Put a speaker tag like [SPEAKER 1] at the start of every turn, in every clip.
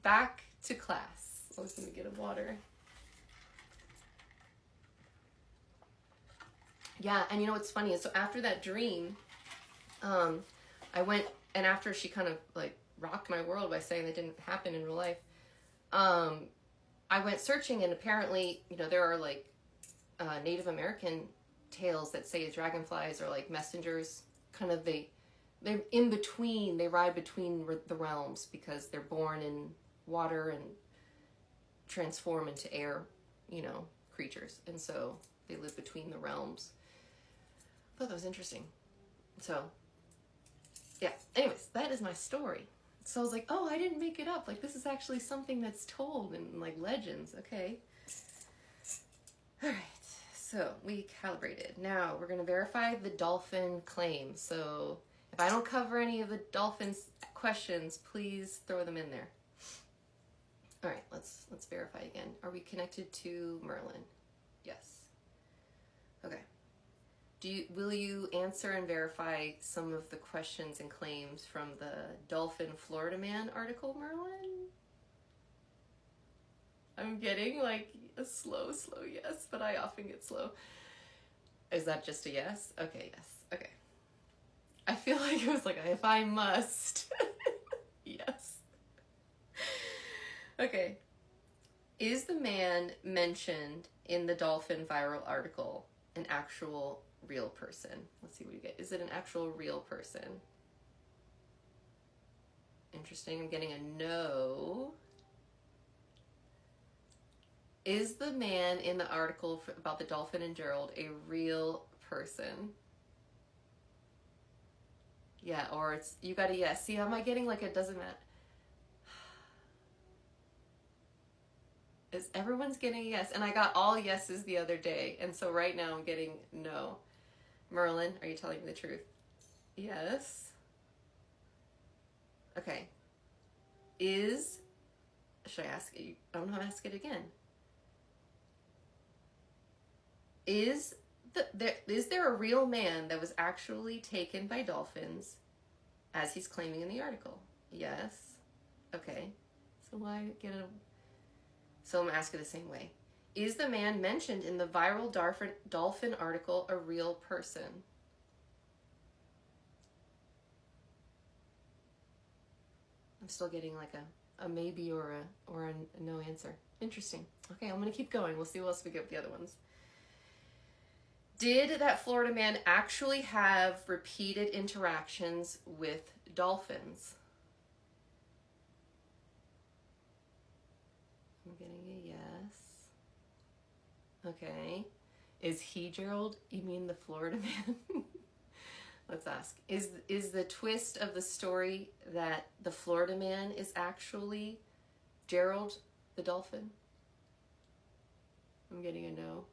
[SPEAKER 1] back to class. I was going to get a water. Yeah, and you know what's funny is, so after that dream, I went, and after she kind of like rocked my world by saying that didn't happen in real life, I went searching, and apparently, you know, there are like Native American tales that say dragonflies are like messengers, kind of they're in between, they ride between the realms because they're born in water and transform into air, you know, creatures, and so they live between the realms. I thought that was interesting. So yeah, anyways, that is my story. So I was like, oh, I didn't make it up. Like, this is actually something that's told in like legends. Okay. All right. So we calibrated. Now we're going to verify the dolphin claim. So if I don't cover any of the dolphins questions, please throw them in there. All right, let's verify again. Are we connected to Merlin? Yes. Okay. Will you answer and verify some of the questions and claims from the Dolphin Florida Man article, Merlin? I'm getting like a slow yes, but I often get slow. Is that just a yes? Okay, yes. Okay. I feel like it was like, if I must. Yes. Okay. Is the man mentioned in the Dolphin viral article an actual real person? Let's see what you get. Is it an actual real person? Interesting. I'm getting a no. Is the man in the article about the dolphin and Gerald a real person? Yeah, or it's, you got a yes. See, am I getting like it doesn't matter? Everyone's getting a yes, and I got all yeses the other day, and so right now I'm getting no. Merlin, are you telling me the truth? Yes. Okay. Should I ask it? I don't know how to ask it again. Is there a real man that was actually taken by dolphins, as he's claiming in the article? Yes. Okay. So why get a... So I'm asking the same way. Is the man mentioned in the viral dolphin article a real person? I'm still getting like a maybe or a no answer. Interesting. Okay, I'm going to keep going. We'll see what else we get with the other ones. Did that Florida man actually have repeated interactions with dolphins? I'm getting a yes. Okay. Is he Gerald? You mean the Florida man? Let's ask. Is the twist of the story that the Florida man is actually Gerald the dolphin? I'm getting a no.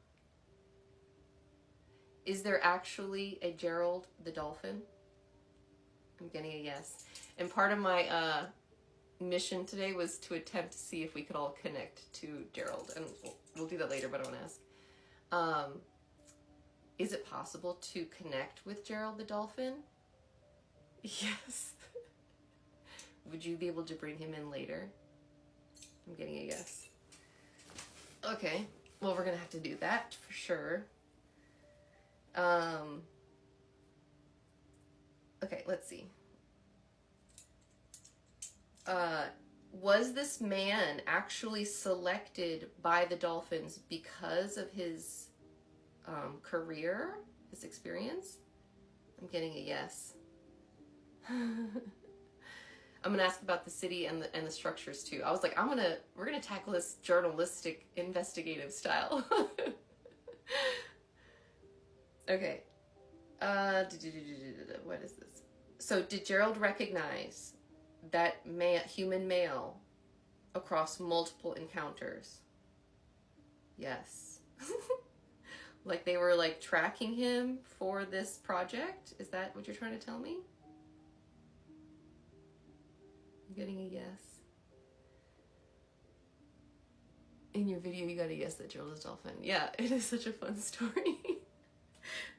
[SPEAKER 1] Is there actually a Gerald the dolphin? I'm getting a yes. And part of my mission today was to attempt to see if we could all connect to Gerald, and we'll do that later, but I want to ask, is it possible to connect with Gerald the dolphin? Yes. Would you be able to bring him in later? I'm getting a yes. Okay, well, we're gonna have to do that for sure. Okay, let's see. Was this man actually selected by the dolphins because of his career, his experience? I'm getting a yes. I'm gonna ask about the city and the structures too. I was like, we're gonna tackle this journalistic, investigative style. Okay. What is this? So, did Gerald recognize that human male across multiple encounters? Yes. Like they were like tracking him for this project? Is that what you're trying to tell me? I'm getting a yes. In your video, you got a yes that Gerald is dolphin. Yeah, it is such a fun story.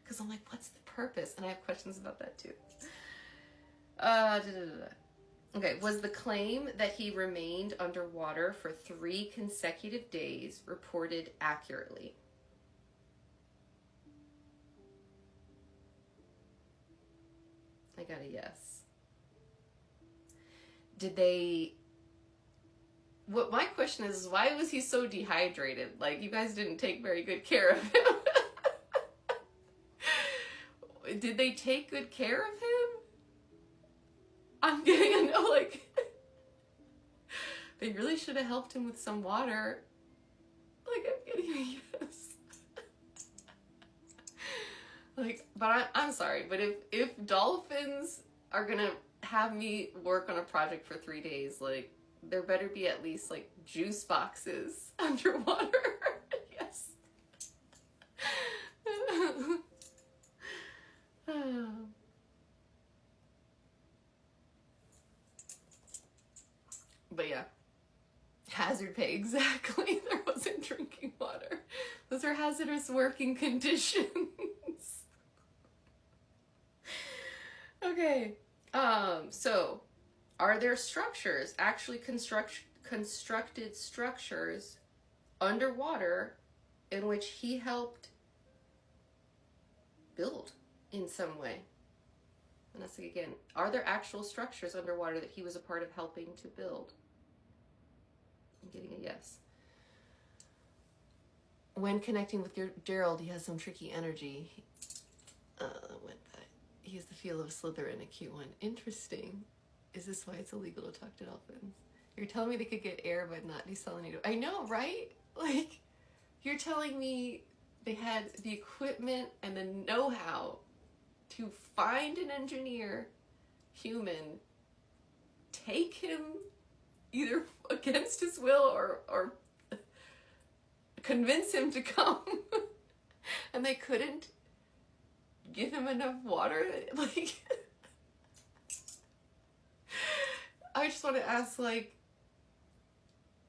[SPEAKER 1] Because I'm like, what's the purpose? And I have questions about that too. Okay, was the claim that he remained underwater for 3 consecutive days reported accurately? I got a yes. Did they... What my question is, why was he so dehydrated? Like, you guys didn't take very good care of him. Did they take good care of him? I'm getting a no, like... They really should have helped him with some water. Like, I'm getting a yes. Like, but I'm sorry, but if dolphins are gonna have me work on a project for 3 days, like, there better be at least, like, juice boxes underwater. Yes. But yeah. Hazard pay, exactly. There wasn't drinking water. Those are hazardous working conditions. Okay. So are there structures, actually constructed structures underwater in which he helped build in some way? And that's again, are there actual structures underwater that he was a part of helping to build? I'm getting a yes. When connecting with Gerald, he has some tricky energy. He has the feel of a Slytherin, a cute one. Interesting. Is this why it's illegal to talk to dolphins? You're telling me they could get air but not desalinate? I know, right? Like, you're telling me they had the equipment and the know-how to find an engineer, human, take him either against his will or convince him to come, and they couldn't give him enough water? Like, I just want to ask, like,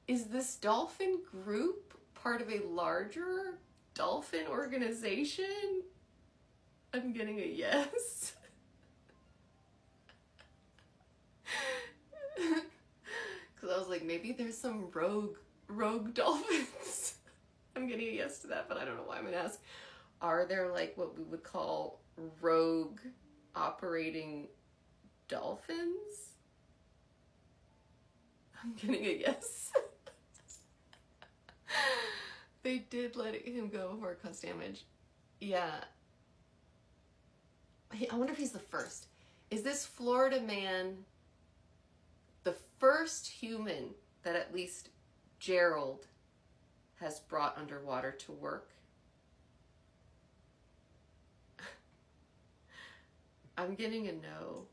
[SPEAKER 1] is this dolphin group part of a larger dolphin organization? I'm getting a yes. Because I was like, maybe there's some rogue dolphins. I'm getting a yes to that, but I don't know why I'm going to ask. Are there, like, what we would call rogue operating dolphins? I'm getting a yes. They did let him go before it caused damage. Yeah. I wonder if he's the first. Is this Florida man the first human that at least Gerald has brought underwater to work? I'm getting a no.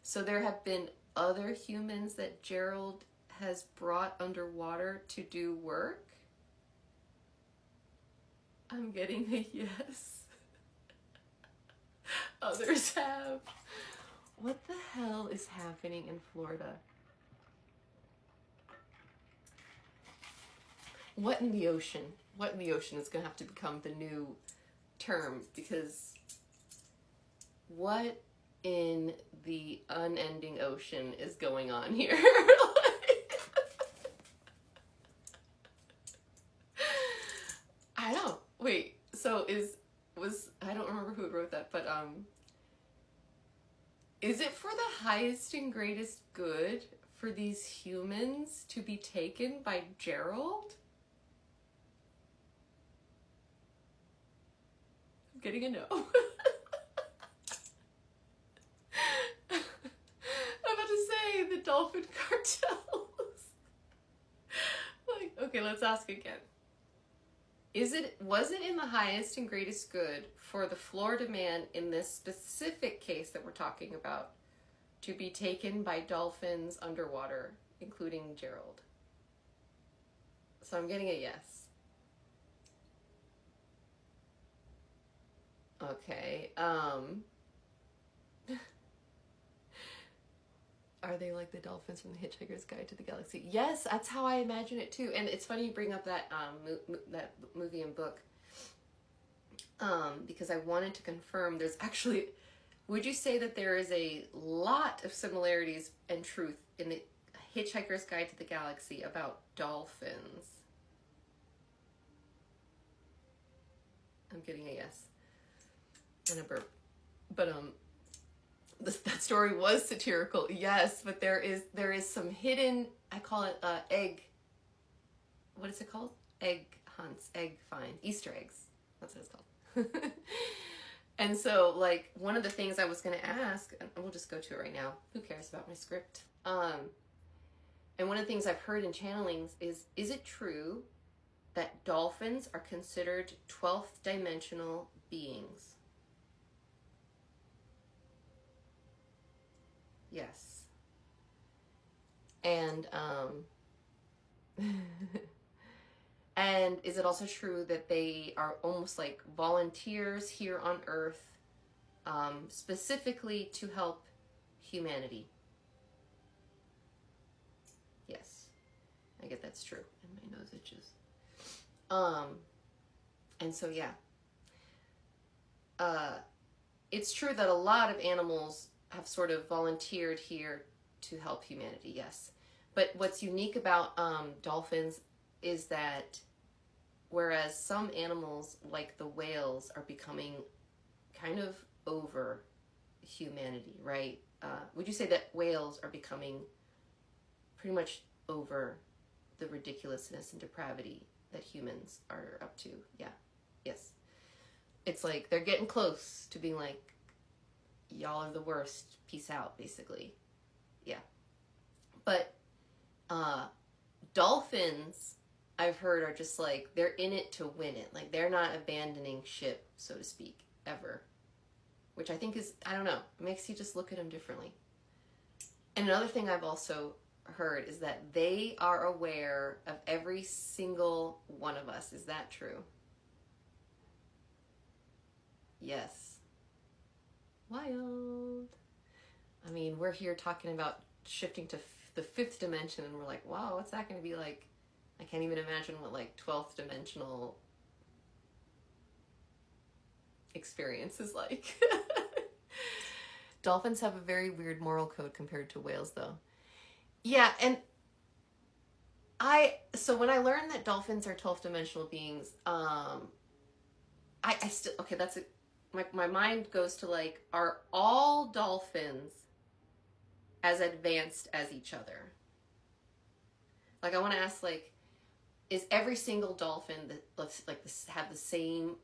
[SPEAKER 1] So there have been other humans that Gerald has brought underwater to do work? I'm getting a yes. Others have. What the hell is happening in Florida? What in the ocean? What in the ocean is going to have to become the new term? Because what in the unending ocean is going on here? I don't. Wait. So I don't remember who wrote that, but is it for the highest and greatest good for these humans to be taken by Gerald? I'm getting a no. I'm about to say the dolphin cartels. Like, okay, let's ask again. Was it in the highest and greatest good for the Florida man in this specific case that we're talking about to be taken by dolphins underwater, including Gerald? So I'm getting a yes. Okay. Are they like the dolphins from The Hitchhiker's Guide to the Galaxy? Yes, that's how I imagine it too. And it's funny you bring up that that movie and book, because I wanted to confirm there's actually, would you say that there is a lot of similarities and truth in the Hitchhiker's Guide to the Galaxy about dolphins. I'm getting a yes and a burp. But that story was satirical, yes, but there is some hidden, I call it egg, what is it called? Egg hunts, egg find, Easter eggs. That's what it's called. And so, like, one of the things I was going to ask, and we'll just go to it right now. Who cares about my script? And one of the things I've heard in channelings is it true that dolphins are considered 12th dimensional beings? Yes. And, and is it also true that they are almost like volunteers here on Earth, specifically to help humanity? Yes, I get that's true. And my nose itches. And so, yeah. It's true that a lot of animals have sort of volunteered here to help humanity, yes. But what's unique about dolphins is that whereas some animals, like the whales, are becoming kind of over humanity, right? Would you say that whales are becoming pretty much over the ridiculousness and depravity that humans are up to? Yeah, yes. It's like they're getting close to being like, y'all are the worst, peace out, basically. Yeah. But dolphins, I've heard, are just like, they're in it to win it. Like, they're not abandoning ship, so to speak, ever. Which I think is, I don't know, it makes you just look at them differently. And another thing I've also heard is that they are aware of every single one of us. Is that true? Yes. Wild. I mean, we're here talking about shifting to the 5th dimension, and we're like, wow, what's that going to be like? I can't even imagine what, like, 12th dimensional experience is like. Dolphins have a very weird moral code compared to whales, though. Yeah, and so when I learned that dolphins are 12th dimensional beings, I still, okay, that's it. My mind goes to, like, are all dolphins as advanced as each other? Like, I want to ask, like, is every single dolphin that, like, have the same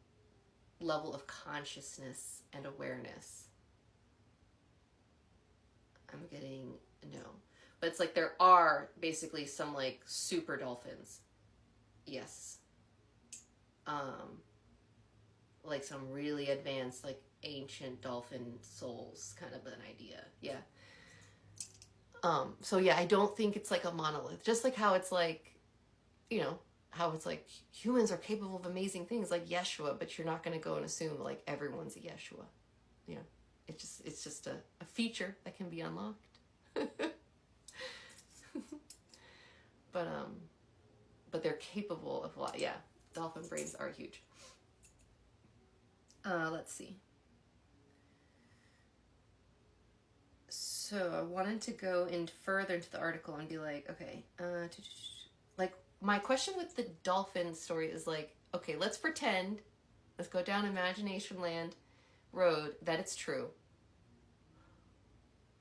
[SPEAKER 1] level of consciousness and awareness? I'm getting no. But it's like there are basically some, like, super dolphins. Yes. Like some really advanced, like, ancient dolphin souls kind of an idea. Yeah. So yeah, I don't think it's like a monolith. Just like how it's like, you know, how it's like humans are capable of amazing things like Yeshua, but you're not going to go and assume like everyone's a Yeshua. You know, it's just a feature that can be unlocked. But they're capable of a lot. Yeah, dolphin brains are huge. Let's see. So I wanted to go in further into the article and be like, okay, like my question with the dolphin story is like, okay, let's pretend, let's go down imagination land road that it's true.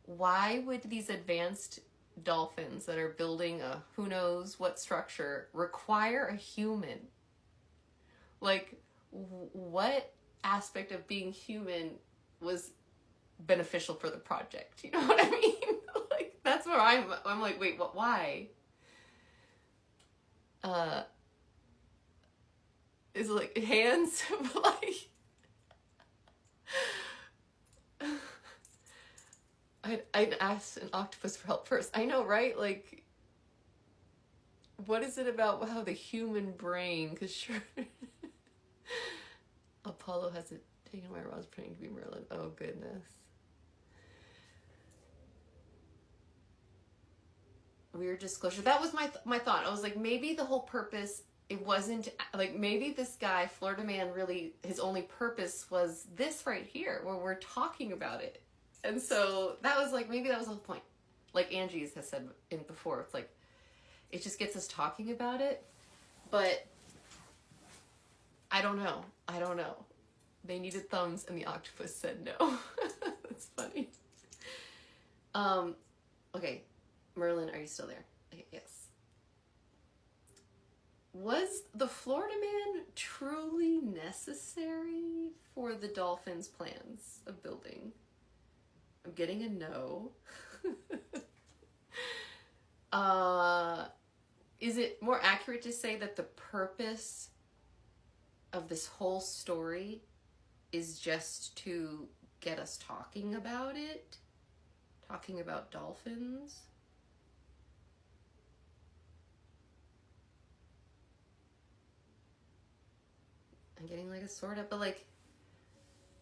[SPEAKER 1] Why would these advanced dolphins that are building a who knows what structure require a human? Like, what aspect of being human was beneficial for the project? You know what I mean? Like, that's where I'm like, wait, what? Why? Is it like hands? Like, I'd ask an octopus for help first. I know, right? Like, what is it about how the human brain? Because sure, Apollo has it taken away. I was praying to be Merlin. Oh goodness. Weird disclosure. That was my thought. I was like, maybe the whole purpose, it wasn't like, maybe this guy, Florida man, really his only purpose was this right here, where we're talking about it. And so that was like, maybe that was the whole point. like Angie has said in before, it's like, it just gets us talking about it. But I don't know. They needed thumbs and the octopus said no. That's funny. Okay. Merlin, are you still there? Okay, yes. Was the Florida man truly necessary for the dolphins' plans of building? I'm getting a no. Is it more accurate to say that the purpose of this whole story is just to get us talking about it? Talking about dolphins? I'm getting like a sort of, but like,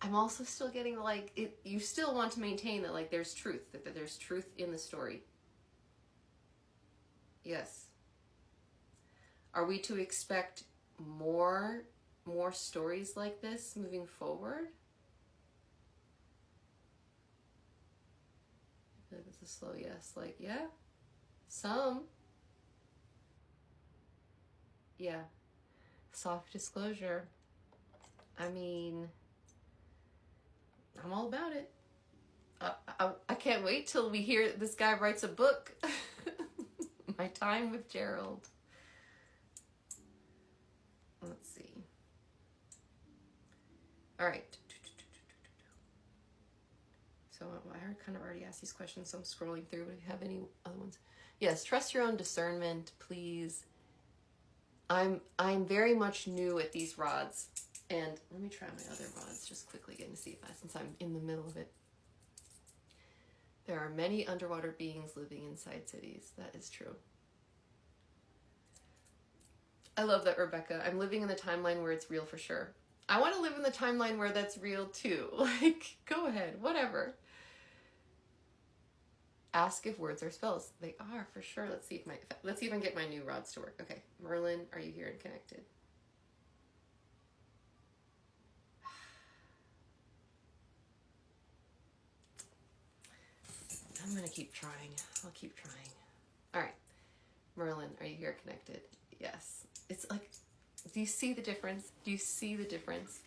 [SPEAKER 1] I'm also still getting like, it. You still want to maintain that like there's truth, that there's truth in the story. Yes. Are we to expect more stories like this moving forward? I feel like it's a slow yes. Like, yeah, some. Yeah. Soft disclosure. I mean, I'm all about it. I can't wait till we hear this guy writes a book. My Time with Gerald. Let's see. All right. So I kind of already asked these questions, so I'm scrolling through. But if you have any other ones, yes, trust your own discernment, please. I'm very much new at these rods, and let me try my other rods just quickly again to see if since I'm in the middle of it. There are many underwater beings living inside cities. That is true. I love that, Rebecca. I'm living in the timeline where it's real for sure. I want to live in the timeline where that's real too. Like, go ahead, whatever. Ask if words are spells. They are for sure. Let's see if I can get my new rods to work. Okay, Merlin, are you here and connected? I'm gonna keep trying. I'll keep trying. All right, Merlin, are you here connected? Yes. It's like, do you see the difference? Do you see the difference?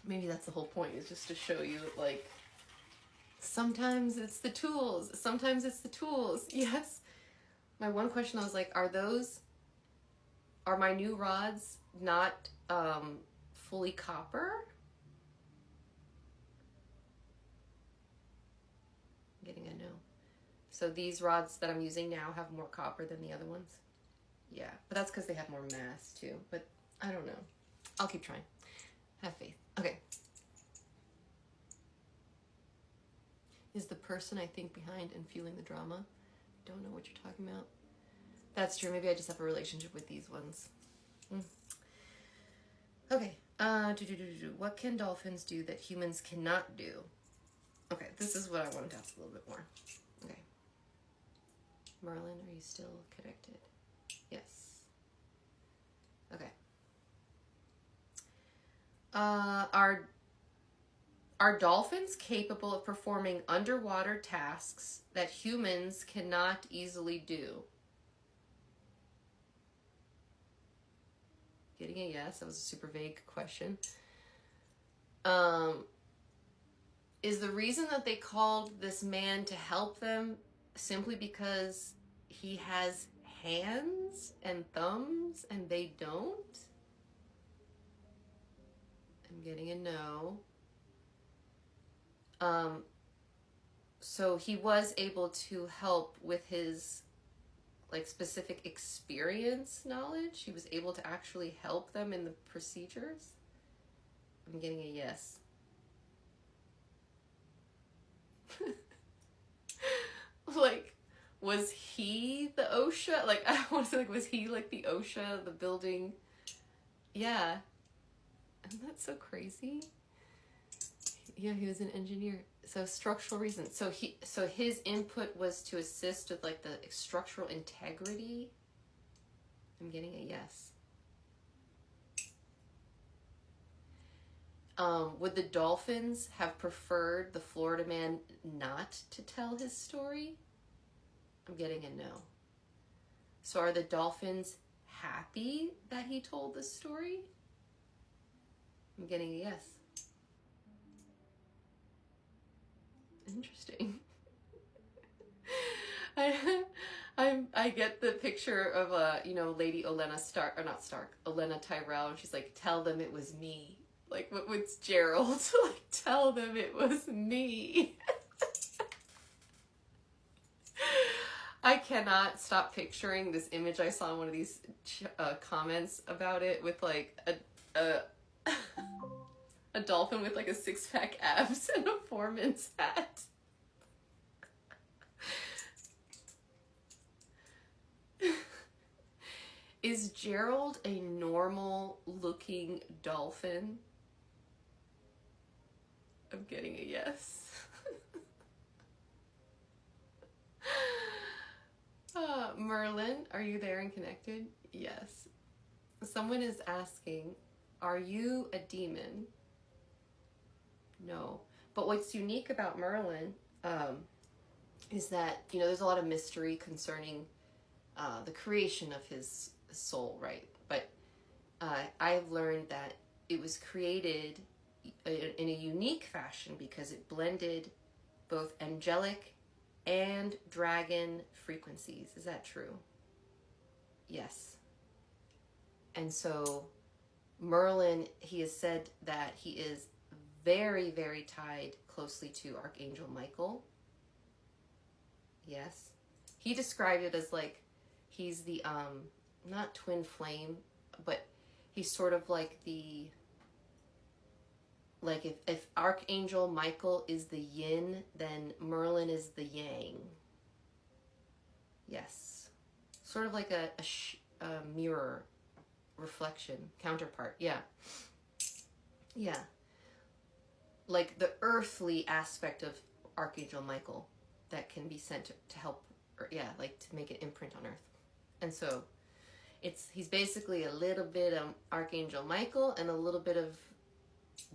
[SPEAKER 1] Maybe that's the whole point, is just to show you, like, sometimes it's the tools. Sometimes it's the tools. Yes. My one question, I was like, are my new rods not fully copper? I'm getting a no. So these rods that I'm using now have more copper than the other ones? Yeah, but that's because they have more mass too. But I don't know. I'll keep trying. Have faith. Okay. Is the person I think behind and fueling the drama? Don't know what you're talking about. That's true. Maybe I just have a relationship with these ones. Okay. What can dolphins do that humans cannot do? Okay, this is what I wanted to ask a little bit more. Okay. Merlin, are you still connected? Yes. Okay. Are dolphins capable of performing underwater tasks that humans cannot easily do? Getting a yes. That was a super vague question. Is the reason that they called this man to help them simply because he has hands and thumbs and they don't? I'm getting a no. So he was able to help with his like specific experience knowledge. He was able to actually help them in the procedures. I'm getting a yes. Like, was he the OSHA? Like, I want to say, like, was he like the OSHA, the building? Yeah. Isn't that so crazy? Yeah, he was an engineer. So structural reasons. So his input was to assist with like the structural integrity. I'm getting a yes. Would the dolphins have preferred the Florida man not to tell his story? I'm getting a no. So are the dolphins happy that he told the story? I'm getting a yes. Interesting. I get the picture of Lady Olenna Stark, or not Stark, Olenna Tyrell, and she's like, tell them it was me. Like, what's Gerald? Like, tell them it was me. I cannot stop picturing this image I saw in one of these comments about it with like a dolphin with like a 6-pack abs and a foreman's hat. Is Gerald a normal looking dolphin? I'm getting a yes. Merlin, are you there and connected? Yes. Someone is asking, are you a demon? No. But what's unique about Merlin is that, there's a lot of mystery concerning the creation of his soul, right? But I've learned that it was created in a unique fashion because it blended both angelic and dragon frequencies. Is that true? Yes. And so Merlin, he has said that he is very, very tied closely to Archangel Michael. Yes. He described it as like, he's the, not twin flame, but he's sort of like the, like if Archangel Michael is the yin, then Merlin is the yang. Yes. Sort of like a mirror reflection, counterpart. Yeah. Yeah. Like the earthly aspect of Archangel Michael that can be sent to help, or, like to make an imprint on Earth. And so he's basically a little bit of Archangel Michael and a little bit of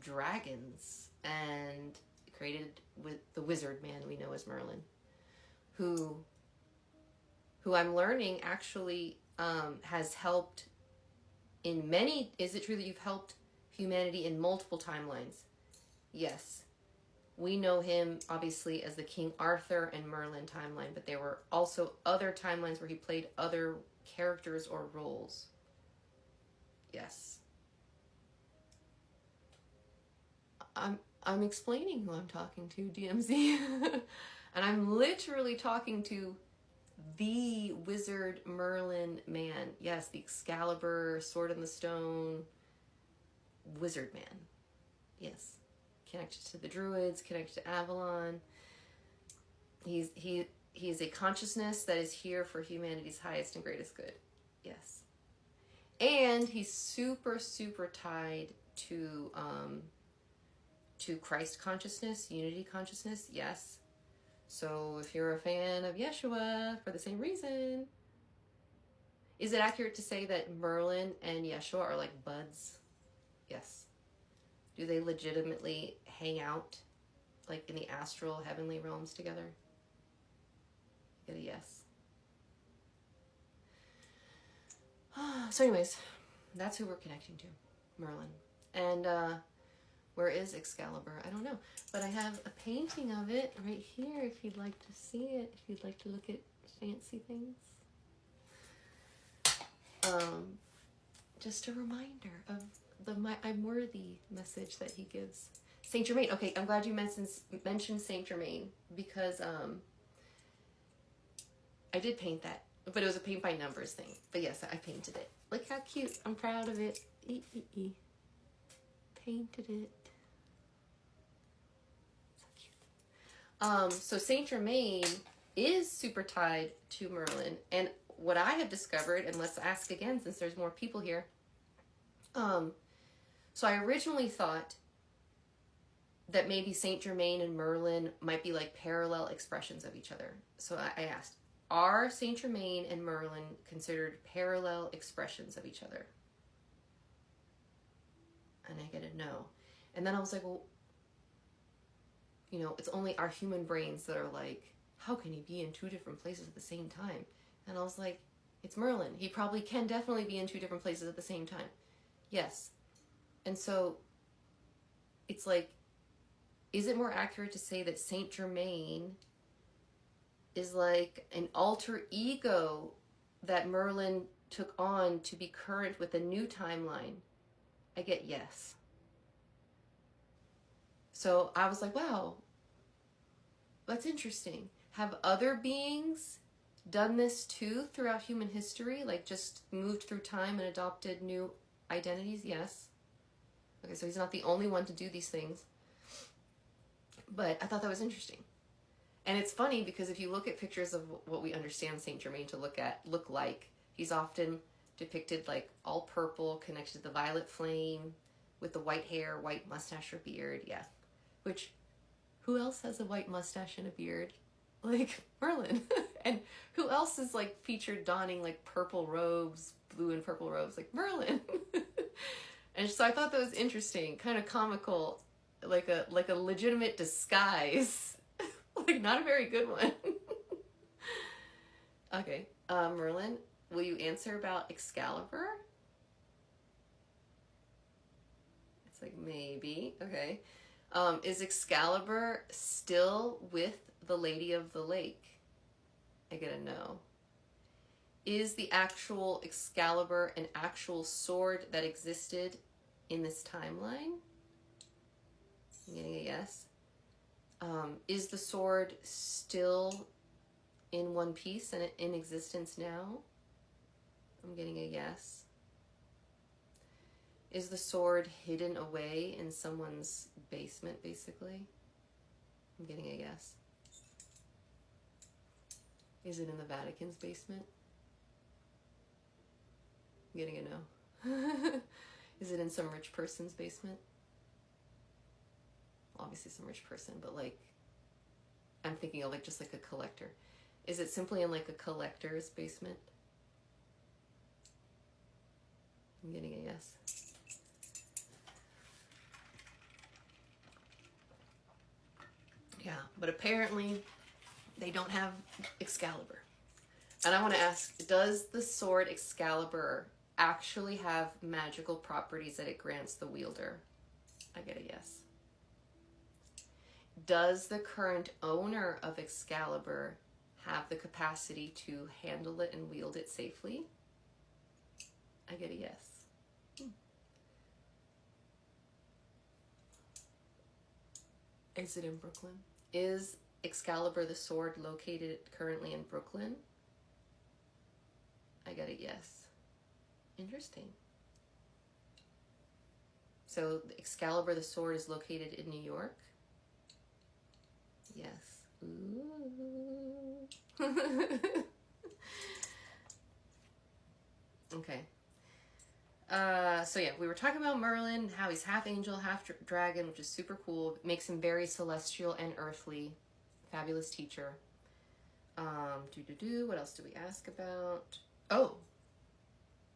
[SPEAKER 1] dragons, and created with the wizard man we know as Merlin, who I'm learning actually has helped in many. Is it true that you've helped humanity in multiple timelines? Yes. We know him obviously as the King Arthur and Merlin timeline, but there were also other timelines where he played other characters or roles. Yes. I'm explaining who I'm talking to, DMZ. And I'm literally talking to the wizard Merlin man. Yes, the Excalibur, Sword in the Stone, wizard man. Yes. Connected to the druids, connected to Avalon. He is a consciousness that is here for humanity's highest and greatest good. Yes. And he's super, super tied to Christ consciousness, unity consciousness. Yes. So if you're a fan of Yeshua for the same reason, is it accurate to say that Merlin and Yeshua are like buds? Yes. Do they legitimately hang out like in the astral heavenly realms together? Get a yes. So anyways, that's who we're connecting to, Merlin. And where is Excalibur? I don't know. But I have a painting of it right here if you'd like to see it, if you'd like to look at fancy things. Just a reminder of the I'm worthy message that he gives. Saint Germain. Okay, I'm glad you mentioned Saint Germain, because I did paint that, but it was a paint by numbers thing. But yes, I painted it. Look how cute. I'm proud of it. Painted it. So cute. So Saint Germain is super tied to Merlin, and what I have discovered, and let's ask again since there's more people here. So I originally thought that maybe Saint Germain and Merlin might be like parallel expressions of each other. So I asked, are Saint Germain and Merlin considered parallel expressions of each other? And I get a no. And then I was like, well, you know, it's only our human brains that are like, how can he be in two different places at the same time? And I was like, it's Merlin. He probably can definitely be in two different places at the same time. Yes. And so it's like, is it more accurate to say that Saint Germain is like an alter ego that Merlin took on to be current with a new timeline? I get yes. So I was like, wow, that's interesting. Have other beings done this too throughout human history? Like just moved through time and adopted new identities? Yes. Okay, so he's not the only one to do these things. But I thought that was interesting. And it's funny because if you look at pictures of what we understand Saint Germain to look like, he's often depicted like all purple, connected to the violet flame, with the white hair, white mustache or beard. Yeah. Which, who else has a white mustache and a beard? Like Merlin. And who else is like featured donning like purple robes, blue and purple robes, like Merlin. And so I thought that was interesting, kind of comical, like a legitimate disguise. Like not a very good one. Okay, Merlin, will you answer about Excalibur? It's like maybe. Okay. Is Excalibur still with the Lady of the Lake? I get a no. Is the actual Excalibur an actual sword that existed in this timeline? I'm getting a yes. Is the sword still in one piece and in existence now? I'm getting a yes. Is the sword hidden away in someone's basement, basically? I'm getting a yes. Is it in the Vatican's basement? I'm getting a no. Is it in some rich person's basement? Obviously some rich person, but like, I'm thinking of like just like a collector. Is it simply in like a collector's basement? I'm getting a yes. Yeah, but apparently they don't have Excalibur. And I want to ask, does the sword Excalibur actually have magical properties that it grants the wielder? I get a yes. Does the current owner of Excalibur have the capacity to handle it and wield it safely? I get a yes. Is it in Brooklyn? Is Excalibur the sword located currently in Brooklyn? I got a yes. Interesting. So Excalibur the sword is located in New York? Yes. Ooh. Okay. So yeah, we were talking about Merlin, how he's half angel, half dragon, which is super cool. It makes him very celestial and earthly. Fabulous teacher. What else do we ask about? Oh,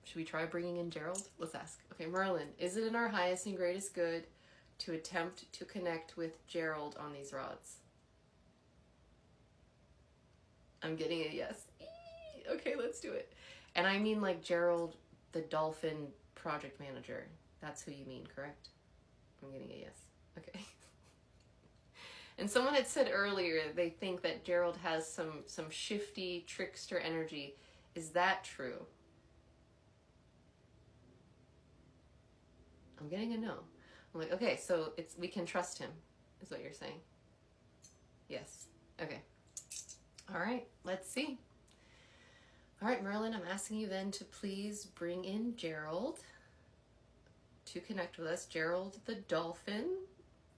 [SPEAKER 1] should we try bringing in Gerald? Let's ask. Okay, Merlin, is it in our highest and greatest good to attempt to connect with Gerald on these rods? I'm getting a yes. Eee! Okay, let's do it. And I mean like Gerald, the dolphin project manager. That's who you mean, correct? I'm getting a yes. Okay. And someone had said earlier they think that Gerald has some shifty trickster energy. Is that true? I'm getting a no. I'm like, okay, so we can trust him, is what you're saying. Yes. Okay. All right, let's see. All right, Merlin, I'm asking you then to please bring in Gerald to connect with us. Gerald the dolphin,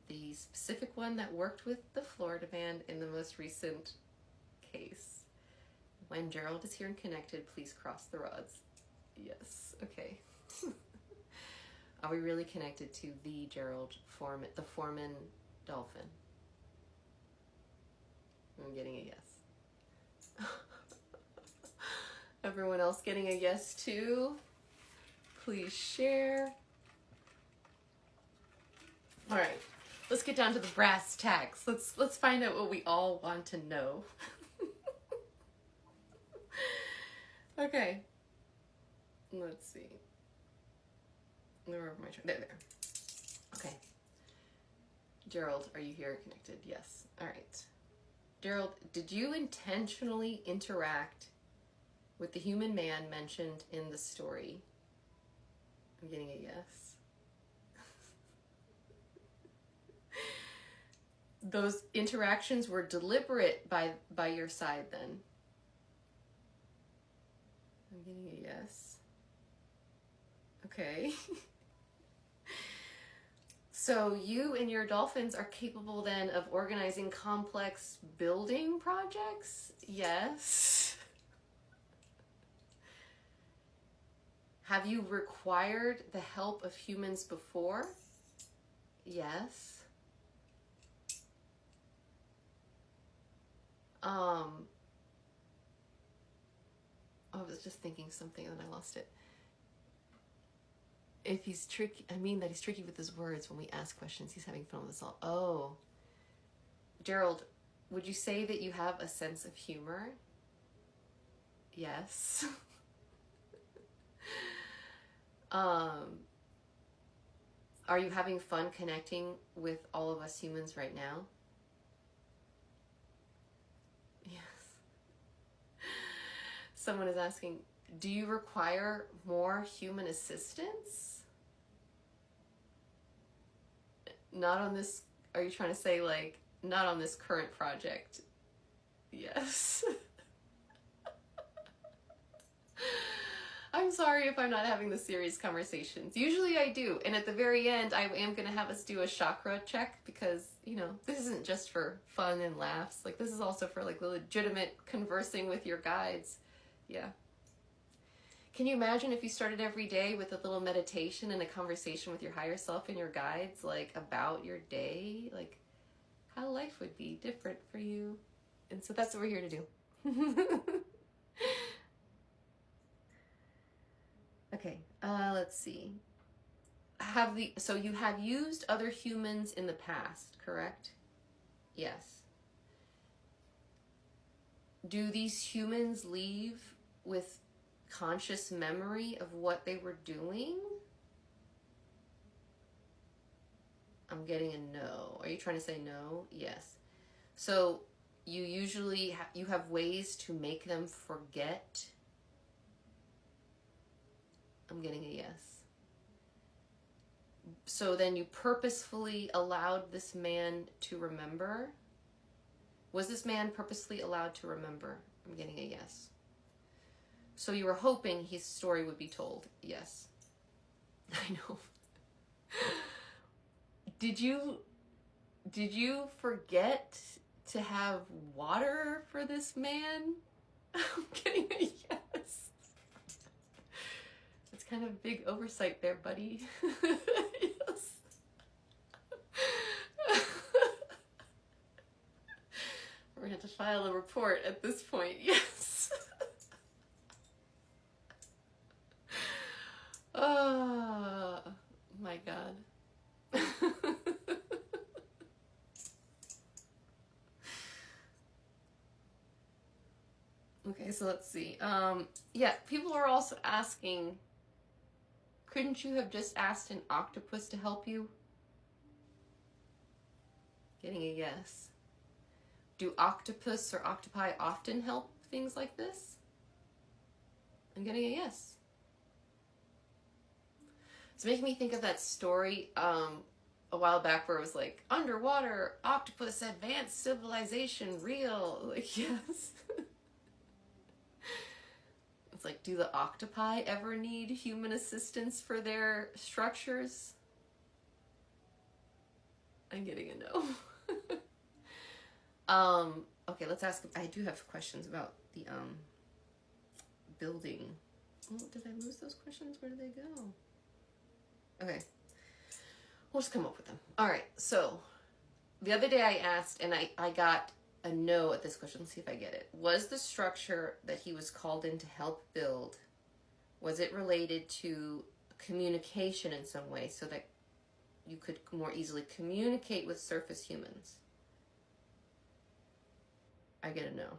[SPEAKER 1] the specific one that worked with the Florida man in the most recent case. When Gerald is here and connected, please cross the rods. Yes, okay. Are we really connected to the Gerald Foreman, the Foreman dolphin? I'm getting a yes. Everyone else getting a yes too? Please share. All right. Let's get down to the brass tacks. Let's find out what we all want to know. Okay. Let's see. Where are my there. Okay. Gerald, are you here connected? Yes. All right. Gerald, did you intentionally interact with the human man mentioned in the story? I'm getting a yes. Those interactions were deliberate by your side then? I'm getting a yes. Okay. So you and your dolphins are capable then of organizing complex building projects? Yes. Have you required the help of humans before? Yes. I was just thinking something and then I lost it. If he's tricky, I mean that he's tricky with his words when we ask questions. He's having fun with us all. Oh. Gerald, would you say that you have a sense of humor? Yes. Are you having fun connecting with all of us humans right now? Yes. Someone is asking, do you require more human assistance? Not on this, are you trying to say like, not on this current project? Yes. I'm sorry if I'm not having the serious conversations. Usually I do. And at the very end, I am going to have us do a chakra check because, you know, this isn't just for fun and laughs. Like, this is also for, like, legitimate conversing with your guides. Yeah. Can you imagine if you started every day with a little meditation and a conversation with your higher self and your guides, like, about your day? Like, how life would be different for you. And so that's what we're here to do. Okay, let's see. So you have used other humans in the past, correct? Yes. Do these humans leave with conscious memory of what they were doing? I'm getting a no. Are you trying to say no? Yes. So you usually you have ways to make them forget. I'm getting a yes. So then you purposefully allowed this man to remember? Was this man purposely allowed to remember? I'm getting a yes. So you were hoping his story would be told? Yes. I know. Did you forget to have water for this man? I'm getting a yes. It's kind of big oversight there, buddy. Yes. We're going to have to file a report at this point. Yes. Oh, my God. Okay, so let's see. Yeah, people are also asking, couldn't you have just asked an octopus to help you? Getting a yes. Do octopus or octopi often help things like this? I'm getting a yes. It's making me think of that story a while back where it was like, underwater, octopus, advanced civilization, real. Like, yes. It's like, do the octopi ever need human assistance for their structures? I'm getting a no. Okay, let's ask. I do have questions about the building. Oh, did I lose those questions? Where did they go? Okay, we'll just come up with them. All right, so the other day I asked, and I got a no at this question. Let's see if I get it. Was the structure that he was called in to help build, was it related to communication in some way so that you could more easily communicate with surface humans. I get a no.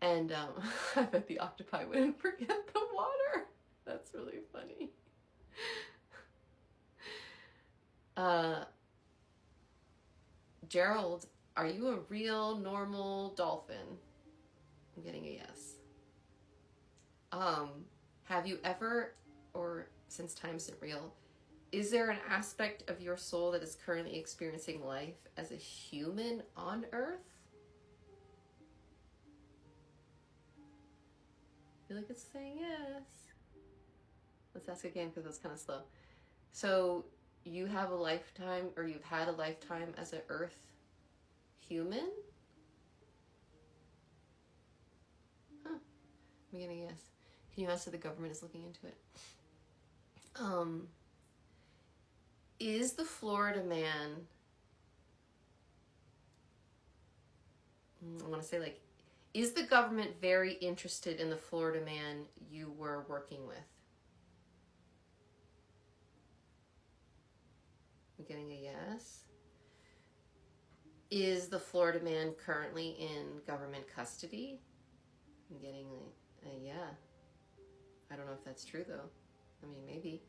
[SPEAKER 1] And I bet the octopi wouldn't forget the water. That's really funny. Gerald, are you a real normal dolphin? I'm getting a yes. Have you ever, or since time isn't real, is there an aspect of your soul that is currently experiencing life as a human on Earth? I feel like it's saying yes. Let's ask again because that's kind of slow. So you have a lifetime, or you've had a lifetime as an Earth human? Huh. I'm getting a yes. Can you ask if the government is looking into it? Is the Florida man, I want to say like, is the government very interested in the Florida man you were working with? I'm getting a yes. Is the Florida man currently in government custody? I'm getting a yeah. I don't know if that's true though. I mean, maybe.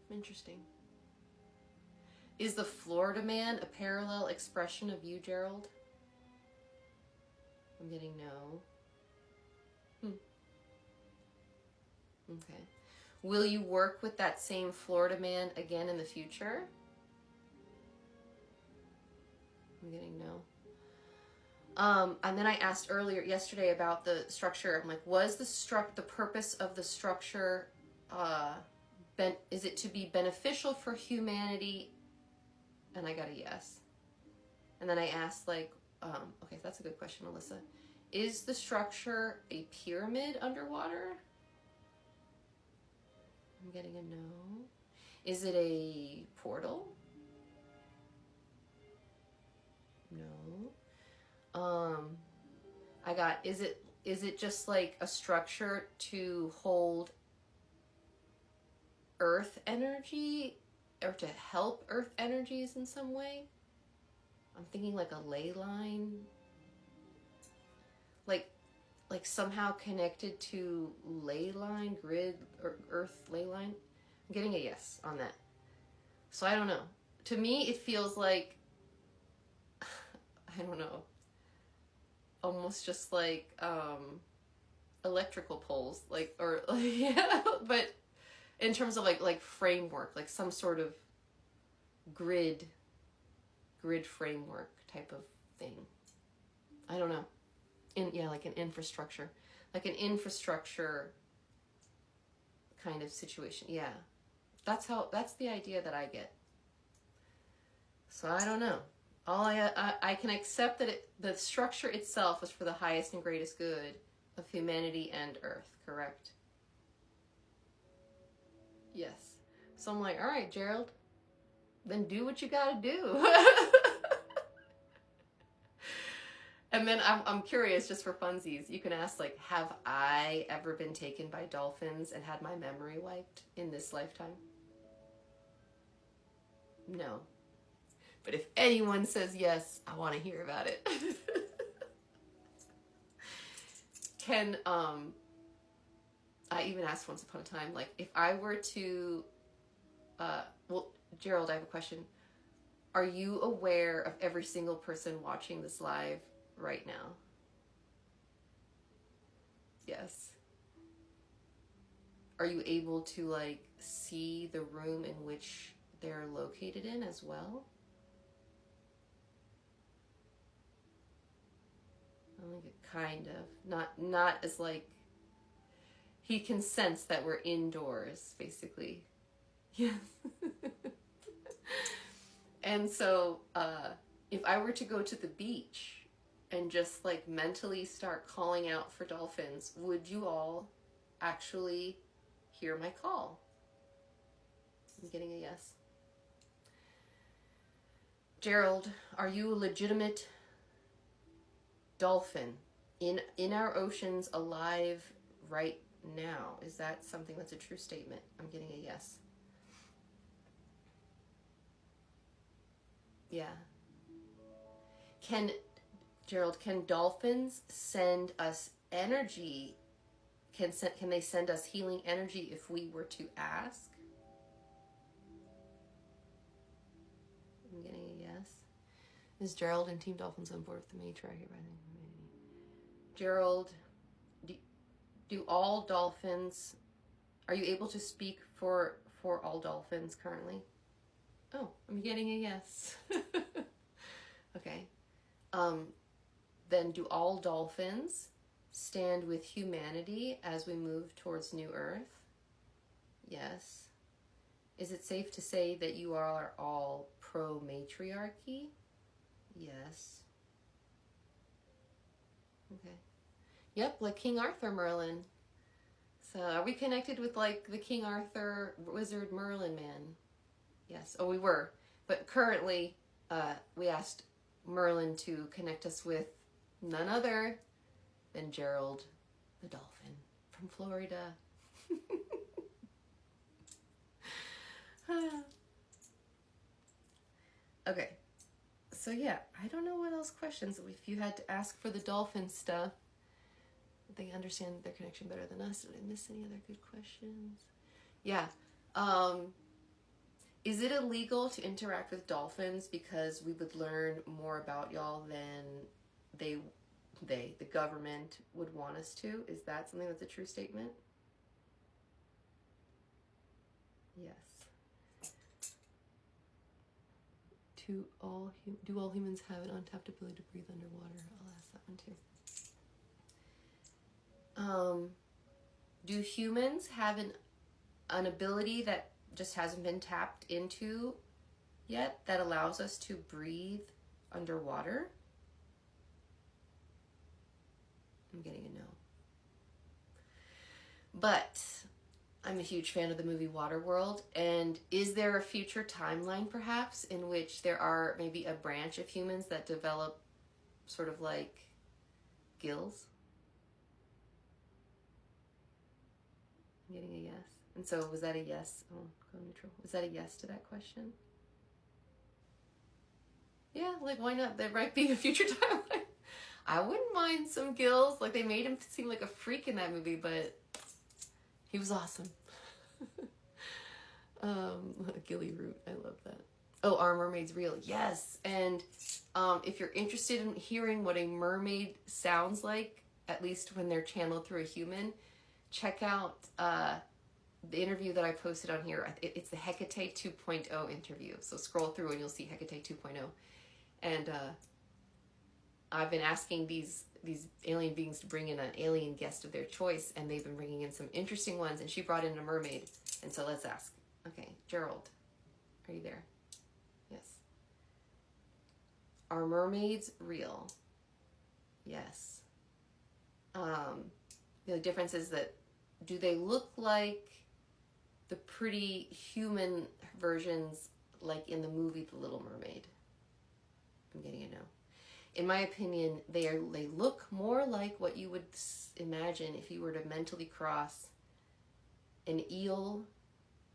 [SPEAKER 1] Interesting. Is the Florida man a parallel expression of you, Gerald? I'm getting no. Okay. Will you work with that same Florida man again in the future? I'm getting no. And then I asked yesterday about the structure. I'm like, was the purpose of the structure, is it to be beneficial for humanity? And I got a yes. And then I asked okay, that's a good question, Melissa. Is the structure a pyramid underwater? I'm getting a no. Is it a portal? No. I got, is it just like a structure to hold earth energy or to help earth energies in some way? I'm thinking like a ley line, like somehow connected to ley line, grid, or earth ley line. I'm getting a yes on that. So I don't know. To me, it feels like, I don't know, almost just like electrical poles, yeah, but in terms of like framework, like some sort of grid framework type of thing. I don't know. Like an infrastructure kind of situation. Yeah, that's the idea that I get. So I don't know. All I can accept that the structure itself is for the highest and greatest good of humanity and Earth, correct? Yes. So I'm like, all right, Gerald, then do what you gotta do. And then I'm curious, just for funsies, you can ask, like, have I ever been taken by dolphins and had my memory wiped in this lifetime? No. But if anyone says yes, I want to hear about it. I even asked once upon a time, like, if I were to, Gerald, I have a question. Are you aware of every single person watching this live right now? Yes. Are you able to, like, see the room in which they're located in as well? I think it kind of. Not as, like, he can sense that we're indoors, basically. Yes. And so, if I were to go to the beach and just, like, mentally start calling out for dolphins, would you all actually hear my call? I'm getting a yes. Gerald, are you a legitimate dolphin in our oceans, alive right now. Is that something that's a true statement? I'm getting a yes. Yeah. Gerald, can dolphins send us energy? Can they send us healing energy if we were to ask? I'm getting a yes. Is Gerald and Team Dolphins on board with the matriarch? Gerald, do all dolphins, are you able to speak for all dolphins currently? Oh, I'm getting a yes. Okay. Then do all dolphins stand with humanity as we move towards New Earth? Yes. Is it safe to say that you are all pro-matriarchy? Yes. Okay. Yep, like King Arthur, Merlin. So are we connected with like the King Arthur wizard Merlin man? Yes. Oh, we were. But currently, we asked Merlin to connect us with none other than Gerald the dolphin from Florida. Okay. So yeah, I don't know what else questions. If you had to ask for the dolphin stuff, they understand their connection better than us. Did I miss any other good questions? Yeah. Is it illegal to interact with dolphins because we would learn more about y'all than the government would want us to? Is that something that's a true statement? Yes. Do all humans have an untapped ability to breathe underwater? I'll ask that one too. Do humans have an ability that just hasn't been tapped into yet that allows us to breathe underwater? I'm getting a no. But I'm a huge fan of the movie Waterworld, and is there a future timeline perhaps in which there are maybe a branch of humans that develop sort of like gills? I'm getting a yes. And so was that a yes? Oh, go neutral. Was that a yes to that question? Yeah, like why not? There might be a future timeline. I wouldn't mind some gills. Like they made him seem like a freak in that movie, but he was awesome. Gilly root, I love that. Oh, are mermaids real? Yes. And if you're interested in hearing what a mermaid sounds like, at least when they're channeled through a human, check out the interview that I posted on here. It's the Hecate 2.0 interview. So scroll through and you'll see Hecate 2.0. And I've been asking these alien beings to bring in an alien guest of their choice, and they've been bringing in some interesting ones, and she brought in a mermaid. And so let's ask. Okay, Gerald, are you there? Yes. Are mermaids real? Yes. The difference is that do they look like the pretty human versions like in the movie The Little Mermaid? I'm getting a no. In my opinion, they look more like what you would imagine if you were to mentally cross an eel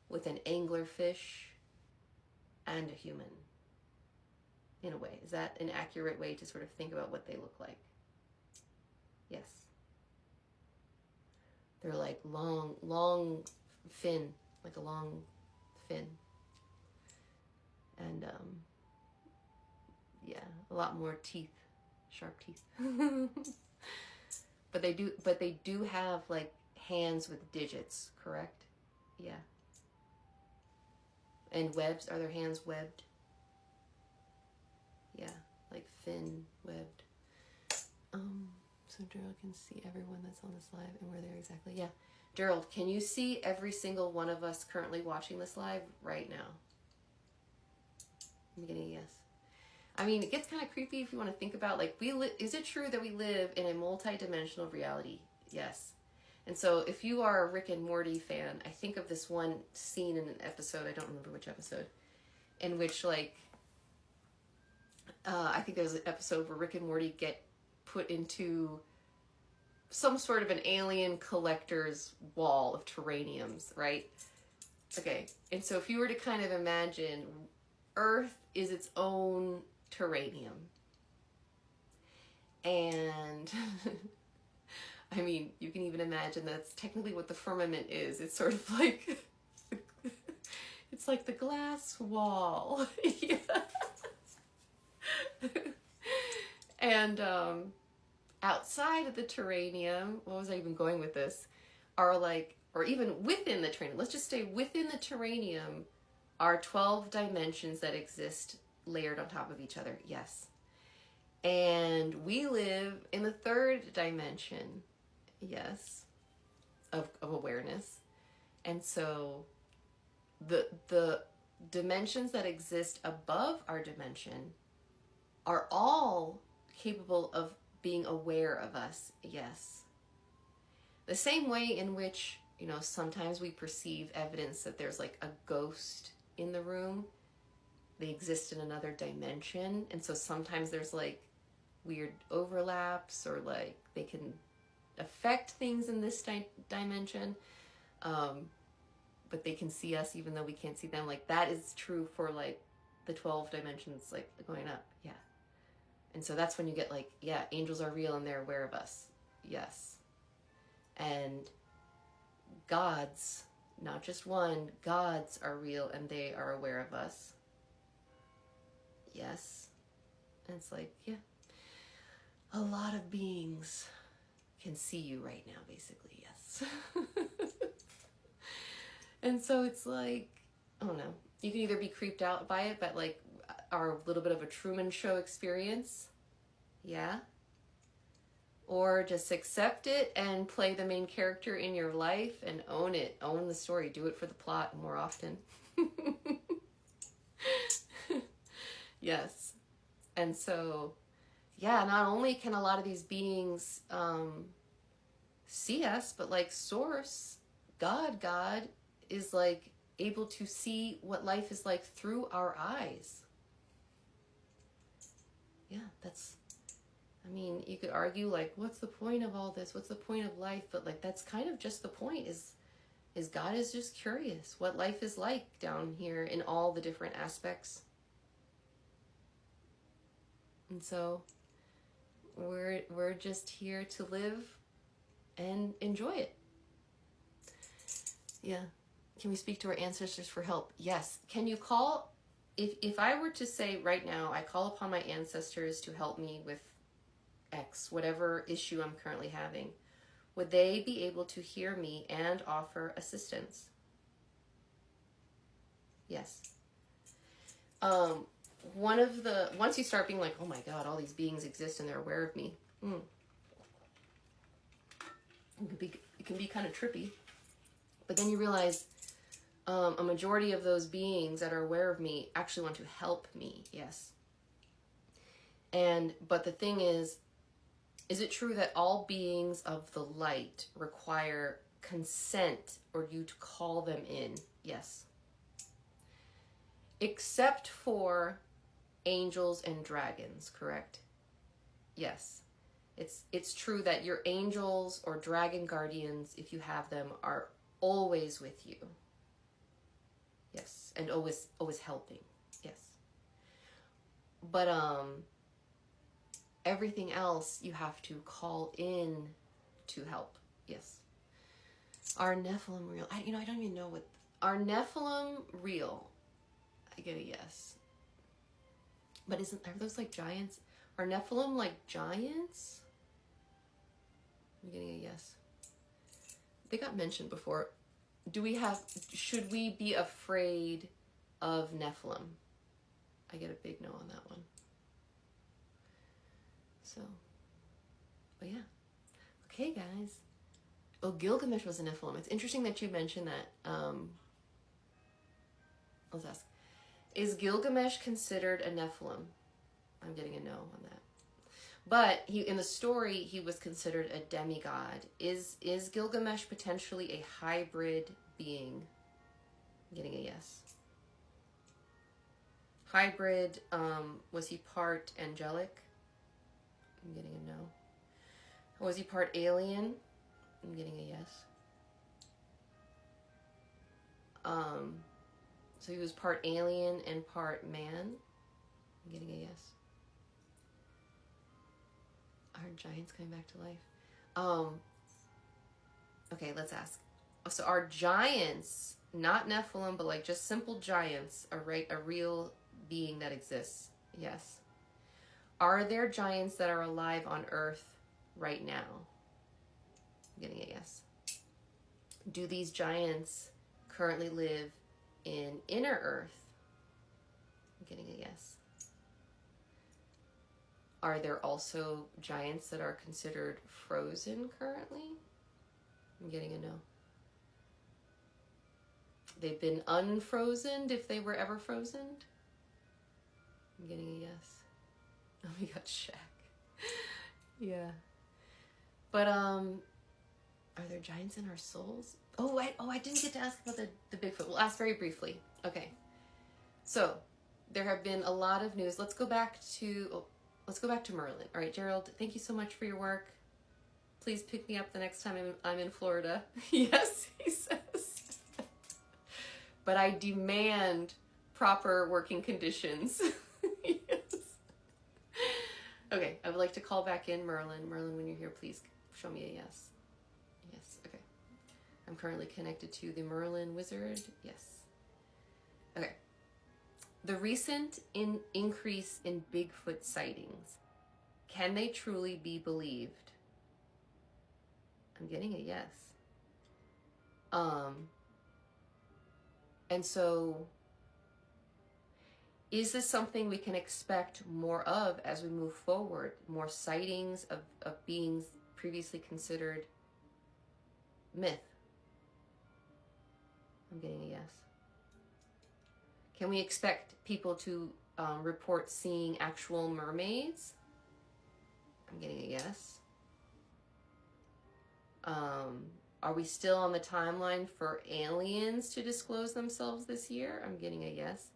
[SPEAKER 1] with an anglerfish and a human. In a way, is that an accurate way to sort of think about what they look like? Yes. They're like long fin, like a long fin. And yeah, a lot more teeth, sharp teeth. But they do have like hands with digits, correct? Yeah. And webs, are their hands webbed? Yeah, like fin webbed. So Gerald can see everyone that's on this live and where they're exactly. Yeah. Gerald, can you see every single one of us currently watching this live right now? I'm getting a yes. I mean, it gets kind of creepy if you want to think about, like, is it true that we live in a multi-dimensional reality? Yes. And so if you are a Rick and Morty fan, I think of this one scene in an episode, I don't remember which episode, in which, like, I think there's an episode where Rick and Morty get put into some sort of an alien collector's wall of terraniums, right? Okay, and so if you were to kind of imagine Earth is its own terranium. And I mean, you can even imagine that's technically what the firmament is. It's sort of like, it's like the glass wall. Yeah. And outside of the terranium, what was I even going with this? Are like, or even within the terranium, let's just stay within the terranium, are 12 dimensions that exist layered on top of each other. Yes. And we live in the third dimension, yes, of awareness. And so the dimensions that exist above our dimension are all capable of being aware of us, yes. The same way in which, you know, sometimes we perceive evidence that there's like a ghost in the room. They exist in another dimension. And so sometimes there's like weird overlaps, or like they can affect things in this dimension, but they can see us even though we can't see them. Like that is true for like the 12 dimensions, like going up. Yeah. And so that's when you get like, yeah, angels are real and they're aware of us. Yes. And gods, not just one, gods are real and they are aware of us. Yes. And it's like, yeah, a lot of beings can see you right now, basically, yes. And so it's like, I don't know, you can either be creeped out by it, but like our little bit of a Truman Show experience, yeah, or just accept it and play the main character in your life and own it, own the story, do it for the plot more often. Yes. And so, yeah, not only can a lot of these beings see us, but like Source, God is like able to see what life is like through our eyes. Yeah, that's, I mean, you could argue like, what's the point of all this? What's the point of life? But like, that's kind of just the point, is God is just curious what life is like down here in all the different aspects. And so we're just here to live and enjoy it. Yeah. Can we speak to our ancestors for help? Yes. Can you call, if I were to say right now, I call upon my ancestors to help me with X, whatever issue I'm currently having, would they be able to hear me and offer assistance? Yes. Once you start being like, oh my God, all these beings exist and they're aware of me, it can be kind of trippy. But then you realize a majority of those beings that are aware of me actually want to help me, yes. But the thing is it true that all beings of the light require consent or you to call them in? Yes. Except for angels and dragons, correct? Yes. It's true that your angels or dragon guardians, if you have them, are always with you. Yes. And always helping. Yes. But everything else you have to call in to help. Yes. Are Nephilim real? I don't even know what. Are Nephilim real? I get a yes. But are those like giants? Are Nephilim like giants? I'm getting a yes. They got mentioned before. Should we be afraid of Nephilim? I get a big no on that one. So, but yeah. Okay, guys. Oh, Gilgamesh was a Nephilim. It's interesting that you mentioned that. Let's ask. Is Gilgamesh considered a Nephilim? I'm getting a no on that. But in the story, he was considered a demigod. Is Gilgamesh potentially a hybrid being? I'm getting a yes. Hybrid, was he part angelic? I'm getting a no. Was he part alien? I'm getting a yes. So he was part alien and part man. I'm getting a yes. Are giants coming back to life? Okay, let's ask. So are giants, not Nephilim, but like just simple giants, a real being that exists? Yes. Are there giants that are alive on Earth right now? I'm getting a yes. Do these giants currently live in inner Earth? I'm getting a yes. Are there also giants that are considered frozen currently? I'm getting a no. They've been unfrozen if they were ever frozen? I'm getting a yes. Oh, we got Shaq. Yeah. But are there giants in our souls? Oh, I didn't get to ask about the Bigfoot. We'll ask very briefly. Okay. So there have been a lot of news. Let's go back to Merlin. All right, Gerald, thank you so much for your work. Please pick me up the next time I'm in Florida. Yes, he says. But I demand proper working conditions. Yes. Okay, I would like to call back in Merlin. Merlin, when you're here, please show me a yes. Yes, okay. I'm currently connected to the Merlin wizard. Yes. Okay. The recent increase in Bigfoot sightings, can they truly be believed? I'm getting a yes. And so, is this something we can expect more of as we move forward? More sightings of beings previously considered myth? I'm getting a yes. Can we expect people to report seeing actual mermaids? I'm getting a yes. Are we still on the timeline for aliens to disclose themselves this year? I'm getting a yes.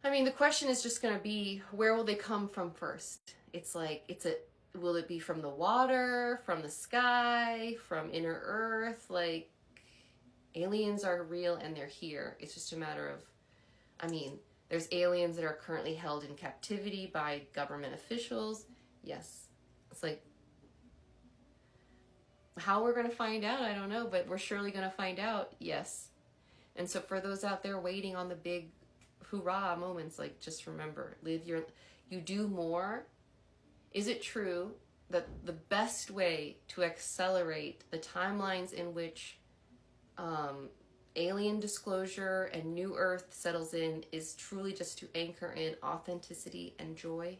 [SPEAKER 1] I mean, the question is just going to be, where will they come from first? It's like, will it be from the water, from the sky, from inner earth? Like, aliens are real and they're here. It's just a matter of, I mean, there's aliens that are currently held in captivity by government officials. Yes. It's like, how we're going to find out, I don't know, but we're surely going to find out. Yes. And so for those out there waiting on the big hoorah moments, like, just remember, you do more. Is it true that the best way to accelerate the timelines in which alien disclosure and new earth settles in is truly just to anchor in authenticity and joy?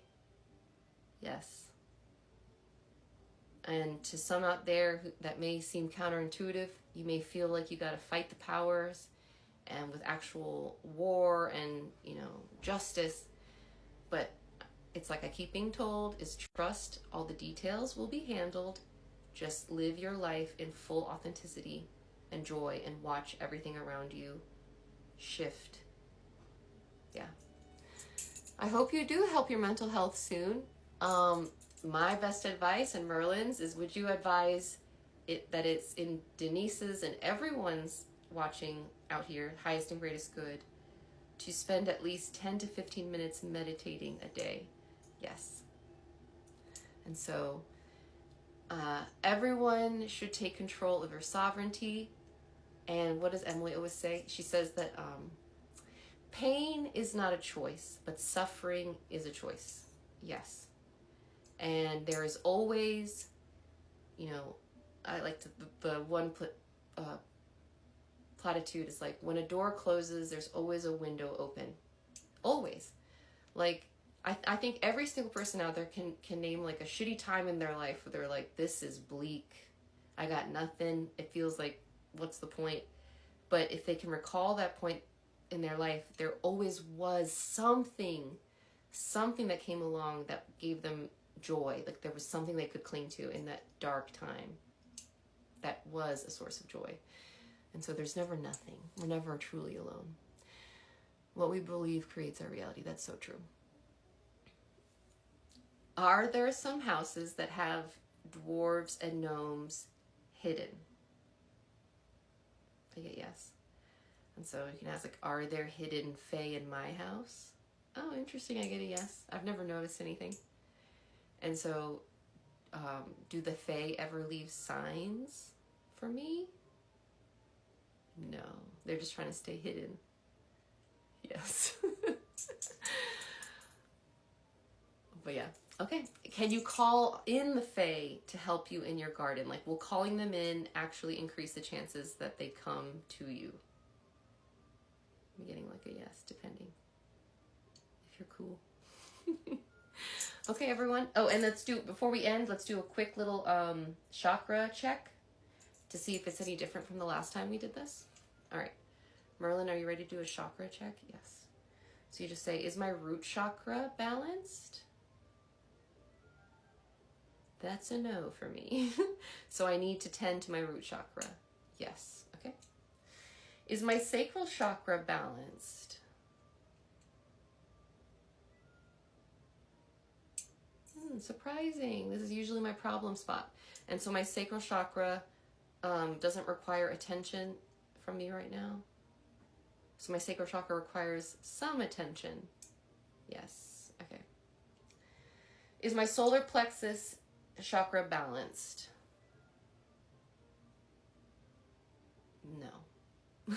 [SPEAKER 1] Yes. And to some out there that may seem counterintuitive, you may feel like you got to fight the powers and with actual war and, justice. But it's like I keep being told, is trust. All the details will be handled. Just live your life in full authenticity and joy and watch everything around you shift. Yeah. I hope you do help your mental health soon. My best advice and Merlin's is, would you advise that it's in Denise's and everyone's watching out here, highest and greatest good, to spend at least 10 to 15 minutes meditating a day? Yes. And so everyone should take control of their sovereignty. And what does Emily always say? She says that pain is not a choice, but suffering is a choice. Yes. And there is always, I like the one platitude is like, when a door closes, there's always a window open. Always. Like, I think every single person out there can name like a shitty time in their life where they're like, this is bleak. I got nothing. It feels like, what's the point? But if they can recall that point in their life, there always was something that came along that gave them joy. Like there was something they could cling to in that dark time that was a source of joy. And so there's never nothing. We're never truly alone. What we believe creates our reality. That's so true. Are there some houses that have dwarves and gnomes hidden? I get yes. And so you can ask, like, are there hidden fae in my house? Oh, interesting. I get a yes. I've never noticed anything. And so, do the fae ever leave signs for me? No. They're just trying to stay hidden. Yes. But yeah. Okay. Can you call in the fae to help you in your garden? Like, will calling them in actually increase the chances that they come to you? I'm getting like a yes, depending. If you're cool. Okay, everyone. Oh, and before we end, let's do a quick little chakra check to see if it's any different from the last time we did this. All right. Merlin, are you ready to do a chakra check? Yes. So you just say, is my root chakra balanced? That's a no for me. So I need to tend to my root chakra. Yes. Okay. Is my sacral chakra balanced? Surprising. This is usually my problem spot. And so my sacral chakra doesn't require attention from me right now. So my sacral chakra requires some attention. Yes. Okay. Is my solar plexus chakra balanced? No.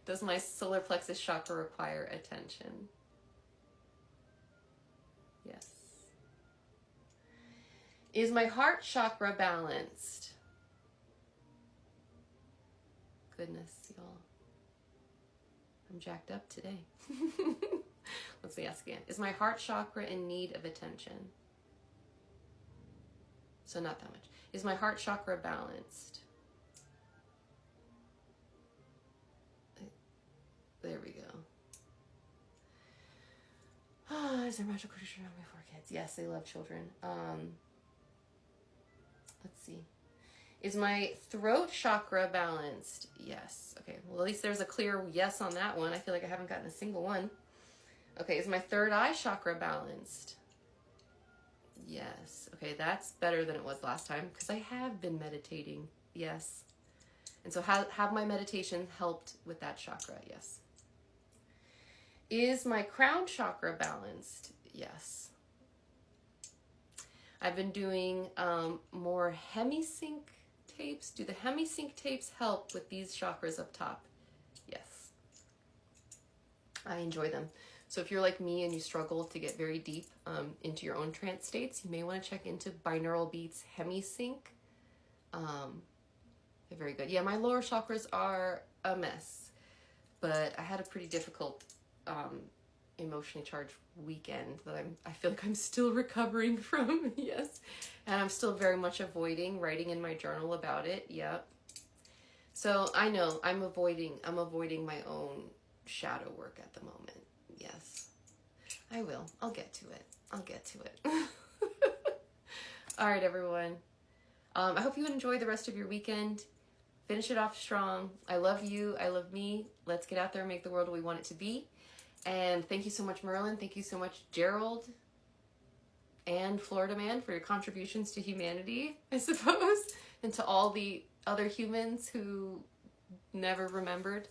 [SPEAKER 1] Does my solar plexus chakra require attention? Yes. Is my heart chakra balanced? Goodness, y'all. I'm jacked up today. Let's see, ask again. Is my heart chakra in need of attention? So not that much. Is my heart chakra balanced? There we go. Is there magical creature around me for kids? Yes, they love children. Let's see. Is my throat chakra balanced? Yes. Okay, well, at least there's a clear yes on that one. I feel like I haven't gotten a single one. Okay, is my third eye chakra balanced? Yes. Okay, that's better than it was last time because I have been meditating. Yes. And so have my meditation helped with that chakra? Yes. Is my crown chakra balanced? Yes. I've been doing more hemisync tapes. Do the hemisync tapes help with these chakras up top? Yes. I enjoy them. So if you're like me and you struggle to get very deep into your own trance states, you may want to check into Binaural Beats Hemisync. They're very good. Yeah, my lower chakras are a mess, but I had a pretty difficult emotionally charged weekend that I feel like I'm still recovering from. Yes. And I'm still very much avoiding writing in my journal about it. Yep. So I know I'm avoiding my own shadow work at the moment. Yes. I will. I'll get to it. All right, everyone. I hope you enjoy the rest of your weekend. Finish it off strong. I love you. I love me. Let's get out there and make the world what we want it to be. And thank you so much, Merlin. Thank you so much, Gerald and Florida Man, for your contributions to humanity, I suppose, and to all the other humans who never remembered.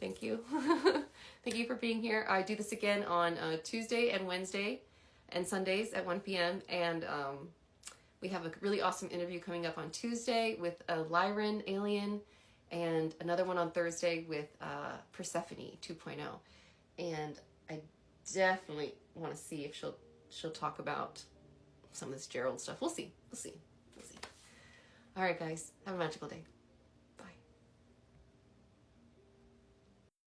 [SPEAKER 1] Thank you. Thank you for being here. I do this again on Tuesday and Wednesday and Sundays at 1 p.m. And we have a really awesome interview coming up on Tuesday with a Lyran alien and another one on Thursday with Persephone 2.0. And I definitely want to see if she'll talk about some of this Gerald stuff. We'll see. All right, guys. Have a magical day.